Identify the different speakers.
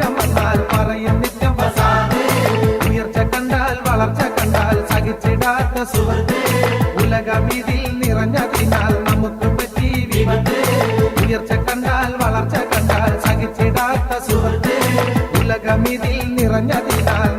Speaker 1: മാറ്റം വന്നാൽ പറയും നിത്യം ഫസാദ്. ഉയർച്ച കണ്ടാൽ വളർച്ച കണ്ടാൽ സഹിച്ചിടാത്ത സുഹൃത്ത്. ഉലകമിതിൽ നിറഞ്ഞതിനാൽ നമുക്ക് പറ്റി വിപത്ത്. ഉയർച്ച കണ്ടാൽ വളർച്ച കണ്ടാൽ സഹിച്ചിടാത്ത സുഹൃത്ത്. ഉലകമിതിൽ നിറഞ്ഞതിനാൽ